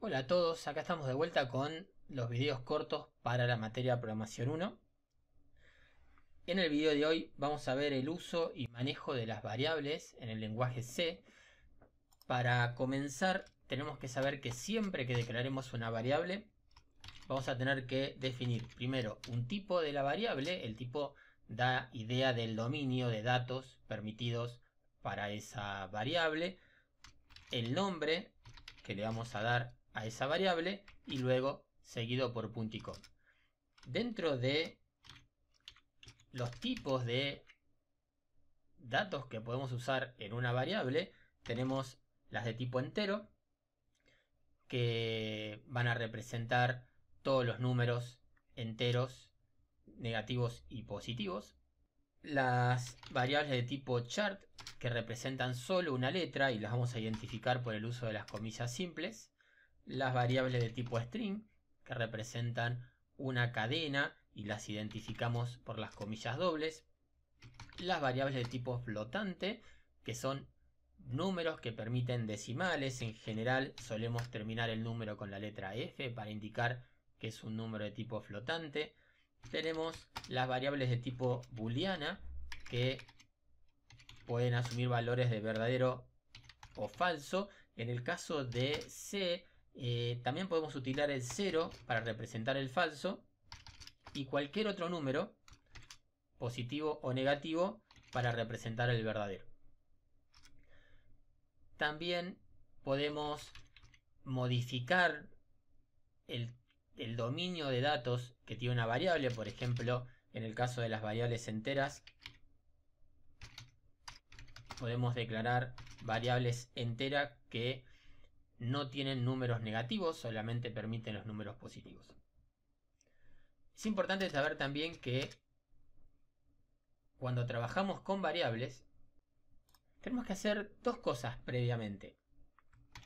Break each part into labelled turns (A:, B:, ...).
A: Hola a todos, acá estamos de vuelta con los videos cortos para la materia Programación 1. En el video de hoy vamos a ver el uso y manejo de las variables en el lenguaje C. Para comenzar, tenemos que saber que siempre que declaremos una variable, vamos a tener que definir primero un tipo de la variable. El tipo da idea del dominio de datos permitidos para esa variable, el nombre que le vamos a dar a esa variable y luego seguido por punto y coma. Dentro de los tipos de datos que podemos usar en una variable, tenemos las de tipo entero, que van a representar todos los números enteros, negativos y positivos. Las variables de tipo chart, que representan solo una letra y las vamos a identificar por el uso de las comillas simples. Las variables de tipo string, que representan una cadena y las identificamos por las comillas dobles. Las variables de tipo flotante, que son números que permiten decimales. En general solemos terminar el número con la letra F para indicar que es un número de tipo flotante. Tenemos las variables de tipo booleana, que pueden asumir valores de verdadero o falso. En el caso de C, también podemos utilizar el 0 para representar el falso y cualquier otro número, positivo o negativo, para representar el verdadero. También podemos modificar el dominio de datos que tiene una variable. Por ejemplo, en el caso de las variables enteras, podemos declarar variables enteras que no tienen números negativos, solamente permiten los números positivos. Es importante saber también que cuando trabajamos con variables, tenemos que hacer dos cosas previamente.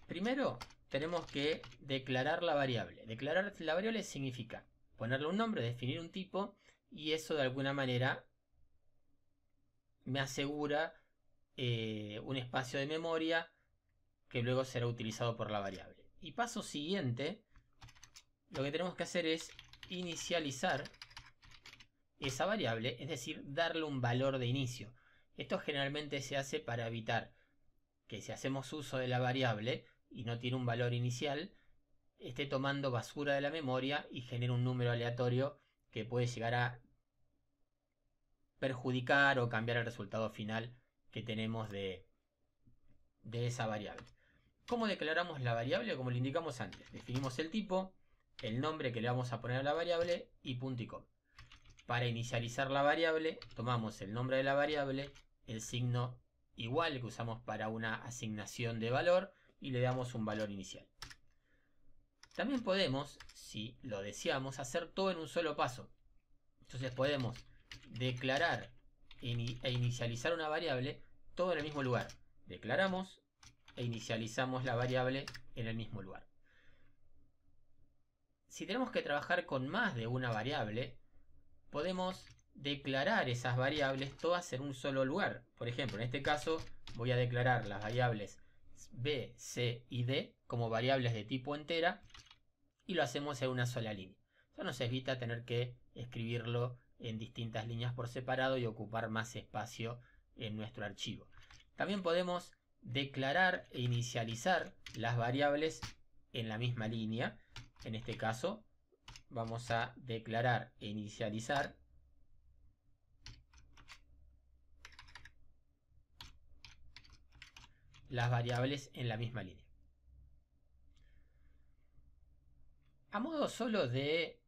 A: Primero, tenemos que declarar la variable. Declarar la variable significa ponerle un nombre, definir un tipo, y eso de alguna manera me asegura un espacio de memoria que luego será utilizado por la variable. Y paso siguiente, lo que tenemos que hacer es inicializar esa variable, es decir, darle un valor de inicio. Esto generalmente se hace para evitar que, si hacemos uso de la variable y no tiene un valor inicial, esté tomando basura de la memoria y genere un número aleatorio que puede llegar a perjudicar o cambiar el resultado final que tenemos de esa variable. ¿Cómo declaramos la variable? Como le indicamos antes, definimos el tipo, el nombre que le vamos a poner a la variable y punto y coma. Para inicializar la variable, tomamos el nombre de la variable, el signo igual que usamos para una asignación de valor y le damos un valor inicial. También podemos, si lo deseamos, hacer todo en un solo paso. Entonces podemos declarar e inicializar una variable todo en el mismo lugar. Declaramos e inicializamos la variable en el mismo lugar. Si tenemos que trabajar con más de una variable, podemos declarar esas variables todas en un solo lugar. Por ejemplo, en este caso voy a declarar las variables B, C y D como variables de tipo entera y lo hacemos en una sola línea. Eso nos evita tener que escribirlo en distintas líneas por separado y ocupar más espacio en nuestro archivo. También podemos declarar e inicializar las variables en la misma línea. En este caso vamos a declarar e inicializar las variables en la misma línea. A modo solo de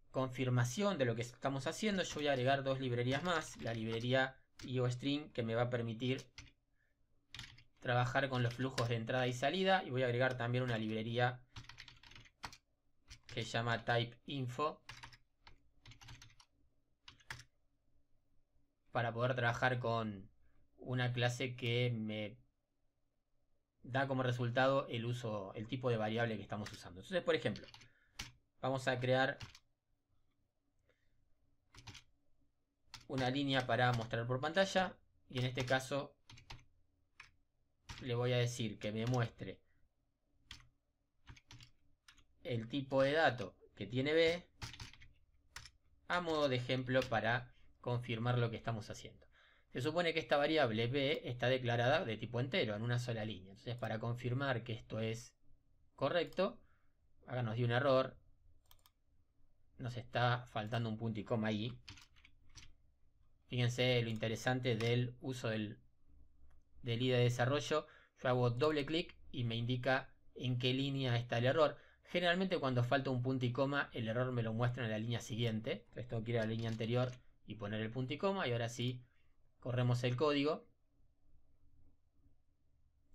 A: confirmación de lo que estamos haciendo, yo voy a agregar dos librerías más. La librería IOString, que me va a permitir trabajar con los flujos de entrada y salida, y voy a agregar también una librería que se llama typeinfo para poder trabajar con una clase que me da como resultado el tipo de variable que estamos usando. Entonces, por ejemplo, vamos a crear una línea para mostrar por pantalla y en este caso le voy a decir que me muestre el tipo de dato que tiene B a modo de ejemplo para confirmar lo que estamos haciendo. Se supone que esta variable B está declarada de tipo entero en una sola línea. Entonces, para confirmar que esto es correcto, acá nos dio un error. Nos está faltando un punto y coma ahí. Fíjense lo interesante del uso del IDE de desarrollo. Yo hago doble clic y me indica en qué línea está el error. Generalmente cuando falta un punto y coma, el error me lo muestra en la línea siguiente. Entonces tengo que ir a la línea anterior y poner el punto y coma. Y ahora sí, corremos el código.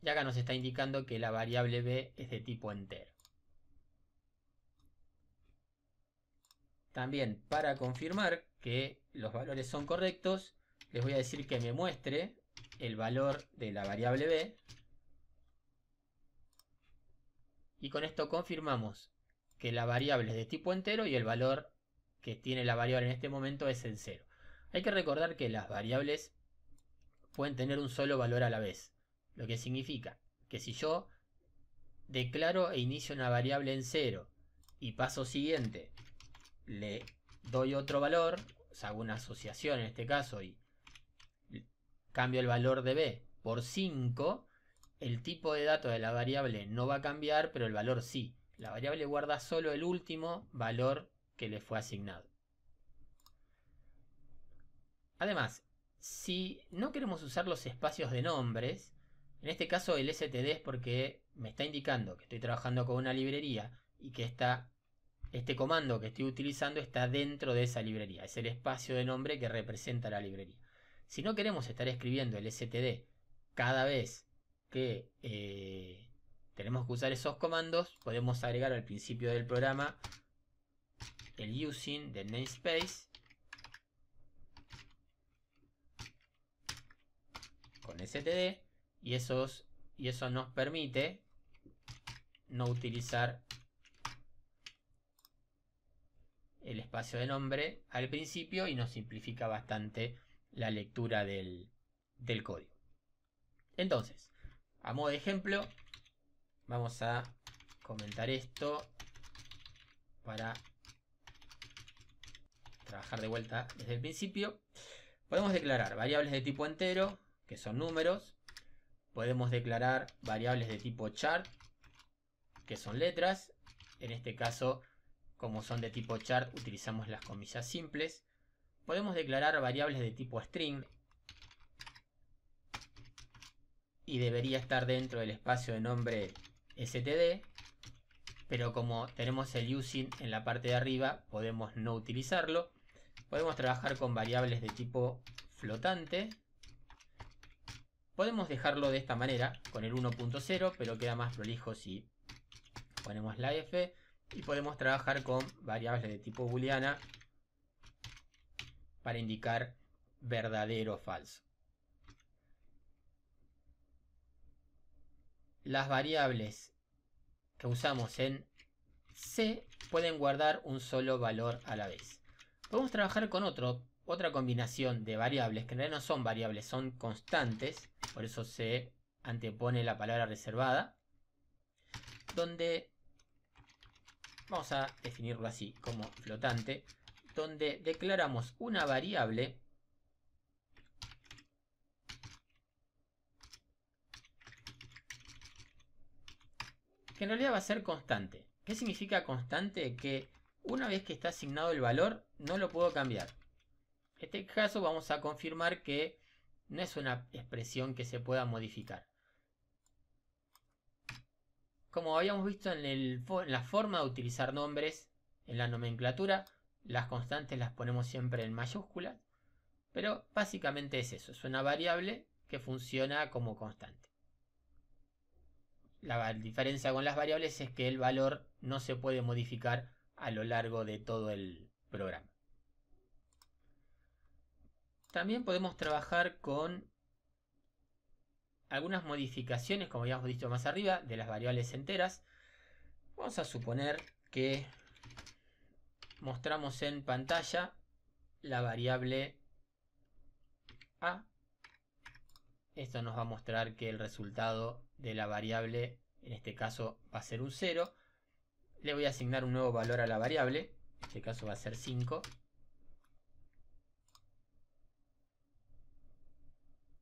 A: Y acá nos está indicando que la variable B es de tipo entero. También, para confirmar que los valores son correctos, les voy a decir que me muestre el valor de la variable B. Y con esto confirmamos que la variable es de tipo entero y el valor que tiene la variable en este momento es el 0. Hay que recordar que las variables pueden tener un solo valor a la vez. Lo que significa que si yo declaro e inicio una variable en 0 y paso siguiente le doy otro valor, o sea, hago una asociación en este caso y cambio el valor de B por 5, el tipo de datos de la variable no va a cambiar, pero el valor sí. La variable guarda solo el último valor que le fue asignado. Además, si no queremos usar los espacios de nombres, en este caso el std es porque me está indicando que estoy trabajando con una librería y que este comando que estoy utilizando está dentro de esa librería. Es el espacio de nombre que representa la librería. Si no queremos estar escribiendo el std cada vez que tenemos que usar esos comandos, podemos agregar al principio del programa el using del namespace con std y eso nos permite no utilizar el espacio de nombre al principio y nos simplifica bastante la lectura del código. Entonces, a modo de ejemplo, vamos a comentar esto para trabajar de vuelta desde el principio. Podemos declarar variables de tipo entero, que son números. Podemos declarar variables de tipo chart, que son letras. En este caso, como son de tipo chart, utilizamos las comillas simples. Podemos declarar variables de tipo string y debería estar dentro del espacio de nombre std, pero como tenemos el using en la parte de arriba, podemos no utilizarlo. Podemos trabajar con variables de tipo flotante. Podemos dejarlo de esta manera, con el 1.0, pero queda más prolijo si ponemos la F. Y podemos trabajar con variables de tipo booleana para indicar verdadero o falso. Las variables que usamos en C pueden guardar un solo valor a la vez. Podemos trabajar con otra combinación de variables, que en realidad no son variables, son constantes, por eso se antepone la palabra reservada, donde vamos a definirlo así, como flotante, donde declaramos una variable que en realidad va a ser constante. ¿Qué significa constante? Que una vez que está asignado el valor, no lo puedo cambiar. En este caso vamos a confirmar que no es una expresión que se pueda modificar. Como habíamos visto en la forma de utilizar nombres en la nomenclatura, las constantes las ponemos siempre en mayúsculas, pero básicamente es eso, es una variable que funciona como constante. La diferencia con las variables es que el valor no se puede modificar a lo largo de todo el programa. También podemos trabajar con algunas modificaciones, como habíamos visto más arriba, de las variables enteras. Vamos a suponer que mostramos en pantalla la variable A. Esto nos va a mostrar que el resultado de la variable, en este caso, va a ser un 0. le voy a asignar un nuevo valor a la variable. En este caso va a ser 5.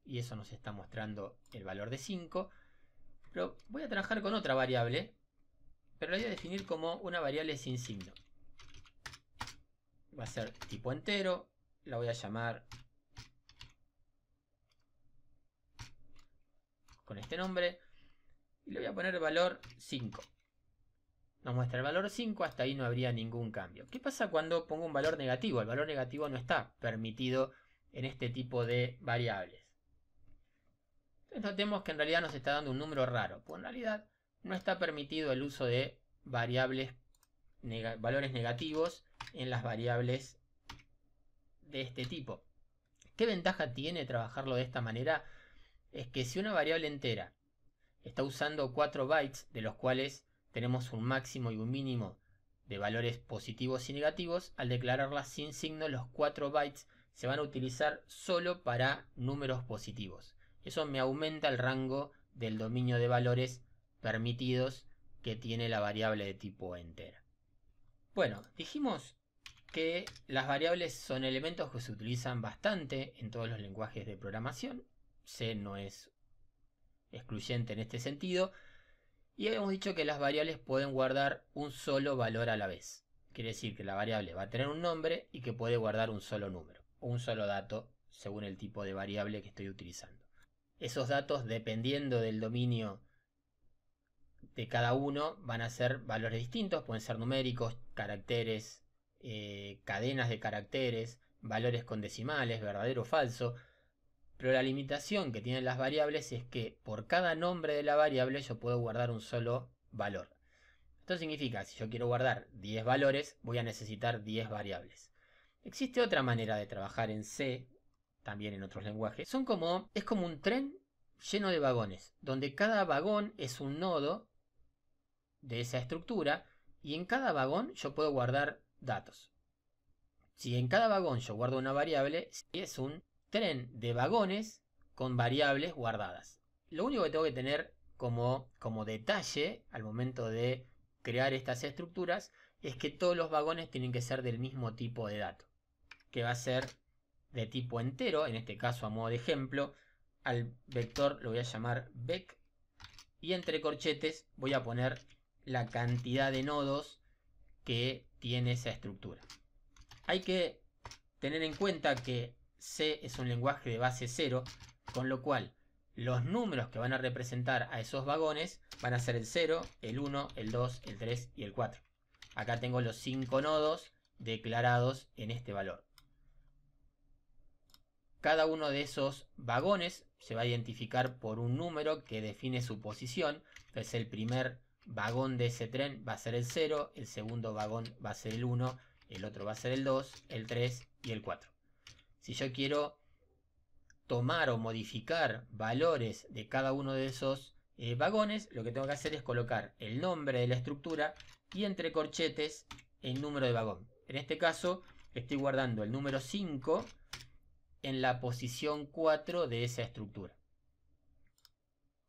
A: Y eso nos está mostrando el valor de 5. Pero voy a trabajar con otra variable, pero la voy a definir como una variable sin signo. Va a ser tipo entero. La voy a llamar con este nombre. Y le voy a poner el valor 5. Nos muestra el valor 5, hasta ahí no habría ningún cambio. ¿Qué pasa cuando pongo un valor negativo? El valor negativo no está permitido en este tipo de variables. Entonces notemos que en realidad nos está dando un número raro, pues en realidad no está permitido el uso de variables, valores negativos en las variables de este tipo. ¿Qué ventaja tiene trabajarlo de esta manera? Es que si una variable entera está usando 4 bytes, de los cuales tenemos un máximo y un mínimo de valores positivos y negativos, al declararla sin signo, los 4 bytes se van a utilizar solo para números positivos. Eso me aumenta el rango del dominio de valores permitidos que tiene la variable de tipo entera. Bueno, dijimos que las variables son elementos que se utilizan bastante en todos los lenguajes de programación. C no es excluyente en este sentido. Y habíamos dicho que las variables pueden guardar un solo valor a la vez. Quiere decir que la variable va a tener un nombre y que puede guardar un solo número o un solo dato según el tipo de variable que estoy utilizando. Esos datos, dependiendo del dominio de cada uno, van a ser valores distintos. Pueden ser numéricos, caracteres, cadenas de caracteres, valores con decimales, verdadero o falso. Pero la limitación que tienen las variables es que por cada nombre de la variable yo puedo guardar un solo valor. Esto significa, si yo quiero guardar 10 valores, voy a necesitar 10 variables. Existe otra manera de trabajar en C, también en otros lenguajes. Es como un tren lleno de vagones, donde cada vagón es un nodo de esa estructura, y en cada vagón yo puedo guardar datos. Si en cada vagón yo guardo una variable, es un tren de vagones con variables guardadas. Lo único que tengo que tener como detalle al momento de crear estas estructuras es que todos los vagones tienen que ser del mismo tipo de dato, que va a ser de tipo entero. En este caso, a modo de ejemplo, al vector lo voy a llamar vec, y entre corchetes voy a poner la cantidad de nodos que tiene esa estructura. Hay que tener en cuenta que C es un lenguaje de base 0, con lo cual los números que van a representar a esos vagones van a ser el 0, el 1, el 2, el 3 y el 4. Acá tengo los 5 nodos declarados en este valor. Cada uno de esos vagones se va a identificar por un número que define su posición. Entonces el primer vagón de ese tren va a ser el 0, el segundo vagón va a ser el 1, el otro va a ser el 2, el 3 y el 4. Si yo quiero tomar o modificar valores de cada uno de esos vagones, lo que tengo que hacer es colocar el nombre de la estructura y entre corchetes el número de vagón. En este caso estoy guardando el número 5 en la posición 4 de esa estructura.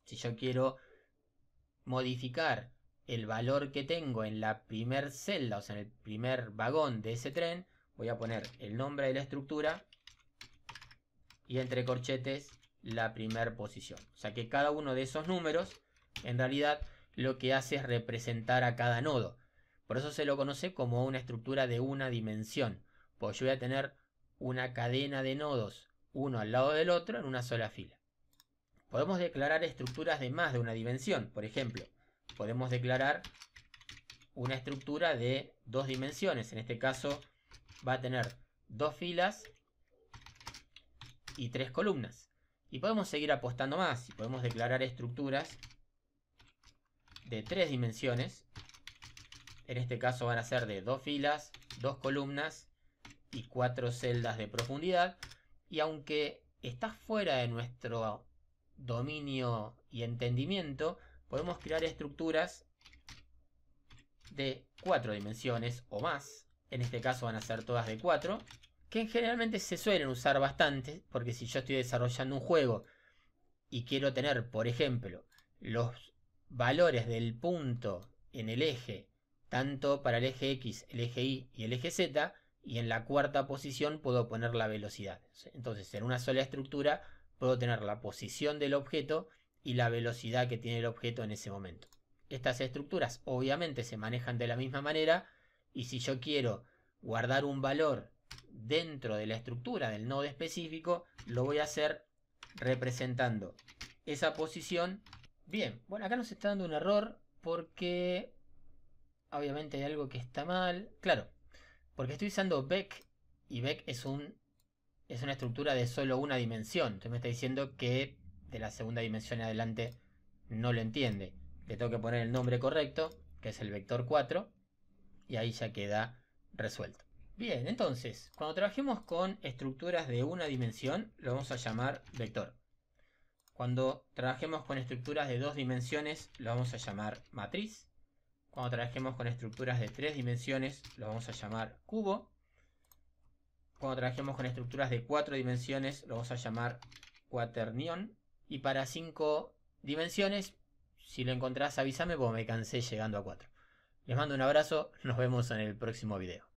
A: Si yo quiero modificar el valor que tengo en la primer celda, o sea, en el primer vagón de ese tren, voy a poner el nombre de la estructura y entre corchetes la primera posición. O sea que cada uno de esos números en realidad lo que hace es representar a cada nodo. Por eso se lo conoce como una estructura de una dimensión, pues yo voy a tener una cadena de nodos uno al lado del otro en una sola fila. Podemos declarar estructuras de más de una dimensión. Por ejemplo, podemos declarar una estructura de 2 dimensiones. En este caso va a tener 2 filas y 3 columnas. Y podemos seguir apostando más y podemos declarar estructuras de 3 dimensiones. En este caso van a ser de 2 filas, 2 columnas y 4 celdas de profundidad. Y aunque está fuera de nuestro dominio y entendimiento, podemos crear estructuras de 4 dimensiones o más. En este caso van a ser todas de 4, que generalmente se suelen usar bastante, porque si yo estoy desarrollando un juego y quiero tener, por ejemplo, los valores del punto en el eje tanto para el eje X, el eje Y y el eje Z, y en la cuarta posición puedo poner la velocidad. Entonces, en una sola estructura puedo tener la posición del objeto y la velocidad que tiene el objeto en ese momento. Estas estructuras obviamente se manejan de la misma manera, y si yo quiero guardar un valor dentro de la estructura del nodo específico, lo voy a hacer representando esa posición. Bien, bueno, acá nos está dando un error porque obviamente hay algo que está mal. Claro, porque estoy usando Vec, y Vec es una estructura de solo una dimensión. Entonces me está diciendo que de la segunda dimensión en adelante no lo entiende. Le tengo que poner el nombre correcto, que es el vector 4, y ahí ya queda resuelto. Bien, entonces, cuando trabajemos con estructuras de una dimensión, lo vamos a llamar vector. Cuando trabajemos con estructuras de 2 dimensiones, lo vamos a llamar matriz. Cuando trabajemos con estructuras de 3 dimensiones, lo vamos a llamar cubo. Cuando trabajemos con estructuras de 4 dimensiones, lo vamos a llamar cuaternión. Y para 5 dimensiones, si lo encontrás avísame porque me cansé llegando a 4. Les mando un abrazo, nos vemos en el próximo video.